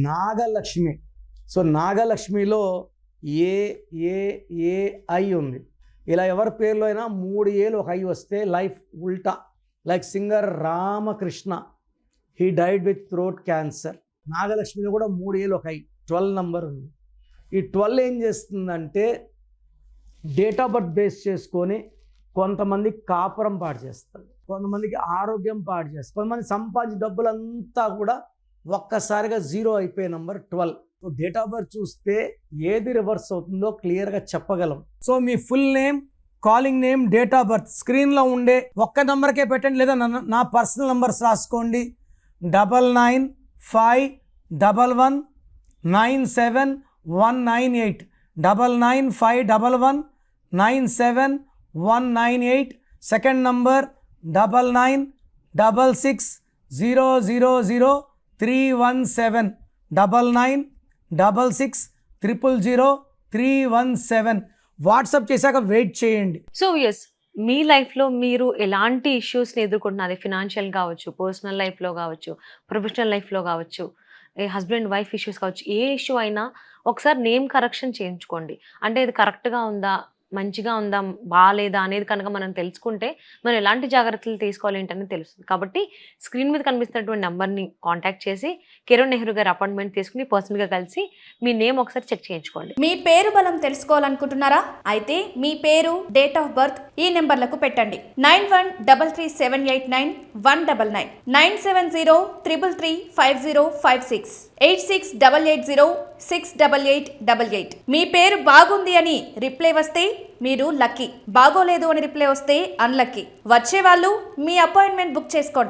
Nagalakshmi. So నాగలక్ష్మిలో AI ఉంది. ఇలా ఎవరి పేర్లో అయినా 3 ఏళ్ళు ఒక ఐ వస్తే లైఫ్ ఉల్టా. Like singer Ramakrishna, he died with throat cancer. నాగలక్ష్మిలో కూడా 3 ఏళ్ళు ఒక ఐ, 12 నంబర్ ఉంది. ఈ 12 ఏం చేస్తుందంటే డేట్ ఆఫ్ బర్త్ బేస్ చేసుకొని కొంతమంది కాపురం పాడు చేస్తారు, కొంతమందికి ఆరోగ్యం పాడు చేస్తారు, కొంతమంది సంపాదించిన డబ్బులంతా కూడా ఒక్కసారిగా జీరో అయిపోయే number 12. So date of birth చూస్తే ఏది రివర్స్ అవుతుందో క్లియర్గా చెప్పగలం. So me full name, calling name, date of birth స్క్రీన్లో ఉండే ఒక్క నెంబర్కే పెట్టండి, లేదా నా పర్సనల్ నెంబర్స్ రాసుకోండి. 9951197198, 9951197198. Second number 9966000317, 9966000317. వాట్సాప్ చేశాక వెయిట్ చేయండి. సో ఎస్, మీ లైఫ్లో మీరు ఎలాంటి ఇష్యూస్ని ఎదుర్కొంటున్నారు? ఫినాన్షియల్ కావచ్చు, పర్సనల్ లైఫ్లో కావచ్చు, ప్రొఫెషనల్ లైఫ్లో కావచ్చు, హస్బెండ్ వైఫ్ ఇష్యూస్ కావచ్చు, ఏ ఇష్యూ అయినా ఒకసారి నేమ్ కరెక్షన్ చేయించుకోండి. అంటే ఇది కరెక్ట్గా ఉందా, మంచిగా ఉందా, బాగాలేదా అనేది కనుక మనం తెలుసుకుంటే మనం ఎలాంటి జాగ్రత్తలు తీసుకోవాలి ఏంటని తెలుస్తుంది. కాబట్టి స్క్రీన్ మీద కనిపిస్తున్నటువంటి నెంబర్ని కాంటాక్ట్ చేసి కిరణ్ నెహ్రూ గారి అపాయింట్మెంట్ తీసుకుని పర్సనల్గా కలిసి మీ నేమ్ ఒకసారి చెక్ చేయించుకోండి. మీ పేరు బలం తెలుసుకోవాలనుకుంటున్నారా? అయితే మీ పేరు, డేట్ ఆఫ్ బర్త్ ఈ నెంబర్లకు పెట్టండి. 9133789199, 9703335056, 8688068888. మీ పేరు బాగుంది అని రిప్లై వస్తే మీరు లక్కీ, బాగోలేదు అని రిప్లై వస్తే అన్లక్కీ. వచ్చే వాళ్ళు మీ అపాయింట్మెంట్ బుక్ చేసుకోండి.